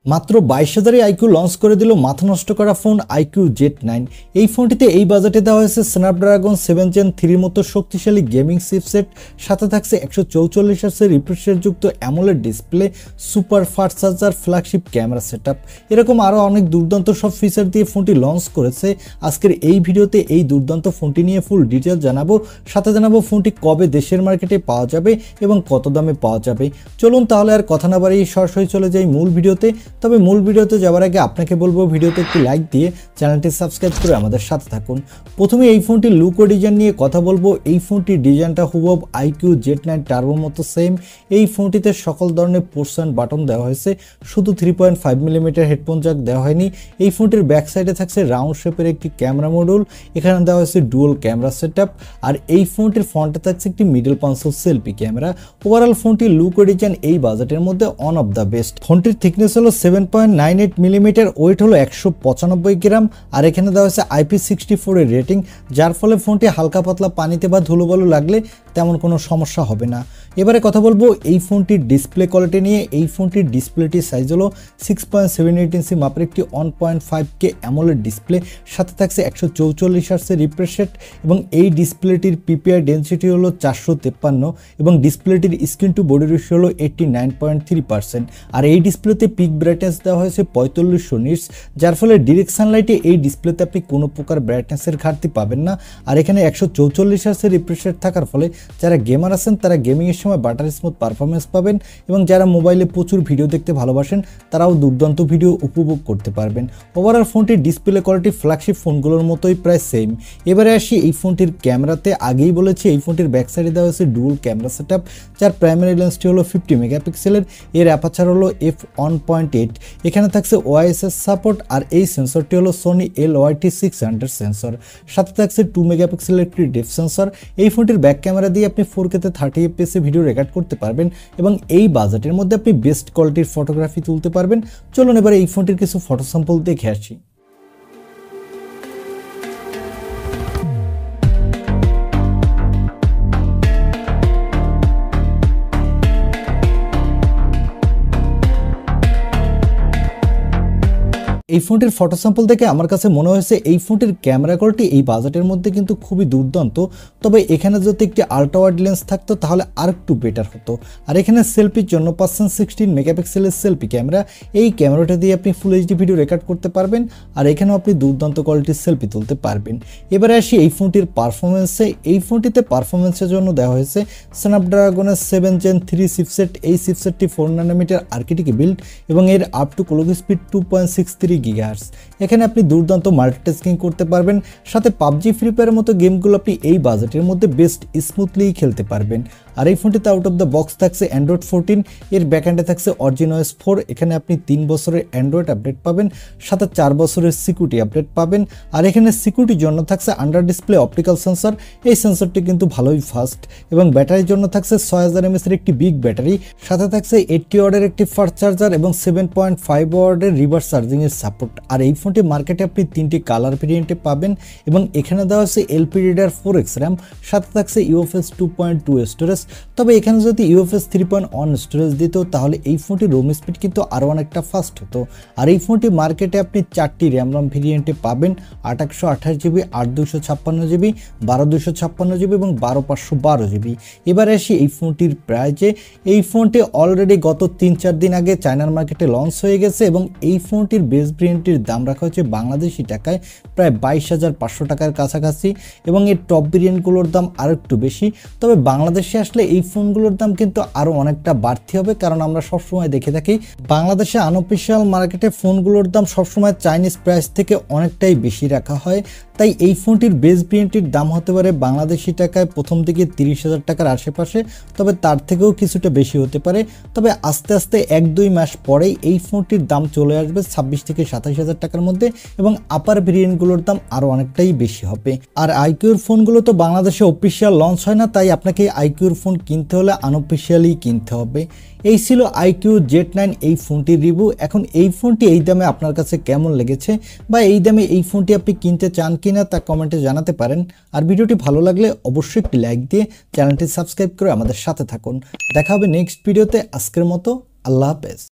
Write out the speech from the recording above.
মাত্র 22,000-এ iQOO launch করে দিল মাথা নষ্ট করা ফোন iQOO Z9। এই ফোনটিতে এই বাজেটে দেওয়া হয়েছে স্ন্যাপড্রাগন 7 Gen 3 মতো শক্তিশালী গেমিং চিপসেট, সাথে থাকছে 144 হার্টজের রিফ্রেশ রেট যুক্ত AMOLED display, super fast charger, flagship camera setup, এরকম আরও অনেক দুর্দান্ত সব ফিচার দিয়ে ফোনটি লঞ্চ করেছে। আজকের এই ভিডিওতে এই দুর্দান্ত ফোনটি নিয়ে ফুল ডিটেল জানাবো, সাথে জানাবো ফোনটি কবে দেশের মার্কেটে পাওয়া যাবে এবং কত দামে পাওয়া যাবে। চলুন তাহলে আর কথা না বাড়িয়ে সরাসরি চলে যাই মূল ভিডিওতে। তবে মূল ভিডিওতে যাওয়ার আগে আপনাকে বলবো ভিডিওতে একটি লাইক দিয়ে চ্যানেলটি সাবস্ক্রাইব করে আমাদের সাথে থাকুন। প্রথমে এই ফোনটির লুক ও ডিজাইন নিয়ে কথা বলবো। এই ফোনটির ডিজাইনটা হুবহু iQOO Z9 টার্বোর মতো সেম। এই ফোনটিতে সকল ধরনের পোর্টস অ্যান্ড বাটন দেওয়া হয়েছে, শুধু 3.5 মিলিমিটার হেডফোন জ্যাক দেওয়া হয়নি। এই ফোনটির ব্যাক সাইডে থাকছে রাউন্ড শেপের একটি ক্যামেরা মডিউল, এখানে দেওয়া হয়েছে ডুয়াল ক্যামেরা সেটআপ, আর এই ফোনটির ফ্রন্টে থাকছে একটি middle console selfie camera. Overall ফোনটির লুক ও ডিজাইন এই বাজেটের মধ্যে ওয়ান অফ দ্য বেস্ট। ফোনটির থিকনেস হলো 7.98 মিলিমিটার, ওয়েট হলো 195 গ্রাম, আর এখানে দেওয়া হয়েছে IP64 এর রেটিং, যার ফলে ফোনটি হালকা পাতলা পানিতে বা ধুলোবালু লাগলে তেমন কোনো সমস্যা হবে না। এবারে কথা বলবো এই ফোনটির ডিসপ্লে কোয়ালিটি নিয়ে। এই ফোনটির ডিসপ্লেটির সাইজ হলো 6.78 ইঞ্চি মাপের একটি 1.5K অ্যামোলেড ডিসপ্লে, সাথে থাকছে 144 হার্টজের রিফ্রেশ রেট, এবং এই ডিসপ্লেটির PPI ডেনসিটি হলো 453, এবং ডিসপ্লেটির স্ক্রিন টু বডি রেশিও হলো 89.3%। আর এই ডিসপ্লেতে পিক ব্রাইটনেস দেওয়া হয়েছে 4500 নিটস, যার ফলে ডিরেক্ট সানলাইটে এই ডিসপ্লেতে আপনি কোনো প্রকার ব্রাইটনেসের ঘাটতি পাবেন না। আর এখানে 144 হার্টজের রিফ্রেশ রেট থাকার ফলে যারা গেমার আছেন তারা গেমিংয়ের সময় বাটার স্মুথ পারফরমেন্স পাবেন, এবং যারা মোবাইলে প্রচুর ভিডিও দেখতে ভালোবাসেন তারাও দুর্দান্ত ভিডিও উপভোগ করতে পারবেন। ওভারঅল ফোনটির ডিসপ্লে কোয়ালিটি ফ্ল্যাগশিপ ফোনগুলোর মতোই প্রায় সেম। এবারে আসি এই ফোনটির ক্যামেরাতে। আগেই বলেছি এই ফোনটির ব্যাক সাইডে দেওয়া হয়েছে ডুয়াল ক্যামেরা সেটআপ, যার প্রাইমারি লেন্সটি হলো 50 মেগাপিক্সেলের, এর অ্যাপারচার হলো f1.8, এখানে থাকছে OIS সাপোর্ট, আর এই সেন্সরটি হলো সোনি LYT600 সেন্সর, সাথে থাকছে 2 মেগাপিক্সেলের একটি ডেপথ সেন্সর। এই ফোনটির ব্যাক ক্যামেরা দিয়ে আপনি 4K তে 30 FPS ভিডিও রেকর্ড করতে পারবেন, এবং এই বাজেটের মধ্যে আপনি বেস্ট কোয়ালিটির ফটোগ্রাফি তুলতে পারবেন। চলুন এবারে এই ফোনটির কিছু ফটো স্যাম্পল দেখে আসি। এই ফোনটির ফটো স্যাম্পল দেখে আমার কাছে মনে হয়েছে এই ফোনটির ক্যামেরা কোয়ালিটি এই বাজেটের মধ্যে কিন্তু খুবই দুর্দান্ত। তবে এখানে যদি একটি আল্ট্রা ওয়াইড লেন্স থাকতো তাহলে আর একটু বেটার হতো। আর এখানে সেলফির জন্য পাচ্ছেন 16 মেগাপিক্সেলের সেলফি ক্যামেরা। এই ক্যামেরাটা দিয়ে আপনি ফুল এইচডি ভিডিও রেকর্ড করতে পারবেন, আর এখানেও আপনি দুর্দান্ত কোয়ালিটির সেলফি তুলতে পারবেন। এবারে আসি এই ফোনটির পারফরমেন্সে। এই ফোনটিতে পারফরমেন্সের জন্য দেওয়া হয়েছে স্ন্যাপড্রাগনের 7 Gen 3 চিপসেট। এই চিপসেটটি 4 ন্যানোমিটার আর্কিটেক্টে বিল্ড, এবং এর up to clock speed 2.63 GHz। এখানে আপনি দুর্দান্ত মাল্টিটাস্কিং করতে পারবেন, সাথে PUBG ফ্রি ফায়ারের মতো গেমগুলো আপনি এই বাজেটের মধ্যে বেস্ট স্মুথলি খেলতে পারবেন। আর এই ফোনটিতে আউট অফ দ্য বক্স থাকছে অ্যান্ড্রয়েড 14, এর ব্যাকএন্ডে থাকছে অরিজিনওএস 4। এখানে আপনি 3 বছরের অ্যান্ড্রয়েড আপডেট পাবেন, সাথে 4 বছরের সিকিউরিটি আপডেট পাবেন। আর এখানে সিকিউরিটির জন্য থাকছে আন্ডার ডিসপ্লে অপটিক্যাল সেন্সর। এই সেন্সরটি কিন্তু ভালোই ফাস্ট, এবং ব্যাটারির জন্য থাকছে 6000 mAh এর একটি বিগ ব্যাটারি, সাথে থাকছে 80 ওয়াটের একটি ফাস্ট চার্জার এবং 7.5 ওয়াটের রিভার্স চার্জিং এর সাপোর্ট। আর এই ফোনটি মার্কেটে আপনি 3টি কালার ভেরিয়েন্টে পাবেন, এবং এখানে দেওয়া আছে LPDDR4X RAM, সাথে থাকছে UFS 2.2 স্টোরেজ। তবে এখানে যদি UFS 3.1 স্টোরেজ দিত তাহলে এই ফোনটির রোম স্পিড কিন্তু আরও অনেকটা ফাস্ট হতো। আর এই ফোনটি মার্কেটে আপনি 4টি র্যাম ভেরিয়েন্টে পাবেন, 8/128GB, 8/256GB, 12/256GB এবং 12/512GB। এবারে আসি এই ফোনটির প্রাইজে। এই ফোনটি অলরেডি গত 3-4 দিন আগে চায়নার মার্কেটে লঞ্চ হয়ে গেছে, এবং এই ফোনটির বেস ভেরিয়েন্টটির দাম রাখা হচ্ছে বাংলাদেশি টাকায় প্রায় 22,500 টাকার কাছাকাছি, এবং এর টপ ভেরিয়েন্টগুলোর দাম আরও একটু বেশি। তবে বাংলাদেশে আসলে এই ফোনগুলোর দাম কিন্তু আরও অনেকটা বাড়তি হবে, কারণ আমরা সবসময় দেখে থাকি বাংলাদেশে আনঅফিশিয়াল মার্কেটে ফোনগুলোর দাম সবসময় চাইনিজ প্রাইস থেকে অনেকটাই বেশি রাখা হয়। তাই এই ফোনটির বেস ভেরিয়েন্টটির দাম হতে পারে বাংলাদেশি টাকায় প্রথম দিকে 30,000 টাকার আশেপাশে, তবে তার থেকেও কিছুটা বেশি হতে পারে। তবে আস্তে আস্তে 1-2 মাস পরেই এই ফোনটির দাম চলে আসবে 26 থেকে 27,000 টাকার মধ্যে, এবং আপার ভেরিয়েন্টগুলোর দাম আরও অনেকটাই বেশি হবে। আর iQOOর ফোনগুলো তো বাংলাদেশে অফিসিয়াল লঞ্চ হয় না, তাই আপনাকে iQOOর ফোন কিনতে হলে আনঅফিশিয়ালি কিনতে হবে। এই ছিল iQOO Z9 এই ফোনটির রিভিউ। এখন এই ফোনটি এই দামে আপনার কাছে কেমন লেগেছে, বা এই দামে এই ফোনটি আপনি কিনতে চান কিনা তা কমেন্টে জানাতে পারেন। আর ভিডিওটি ভালো লাগলে অবশ্যই একটি লাইক দিয়ে চ্যানেলটি সাবস্ক্রাইব করে আমাদের সাথে থাকুন। দেখা হবে নেক্সট ভিডিওতে। আজকের মতো আল্লাহ হাফেজ।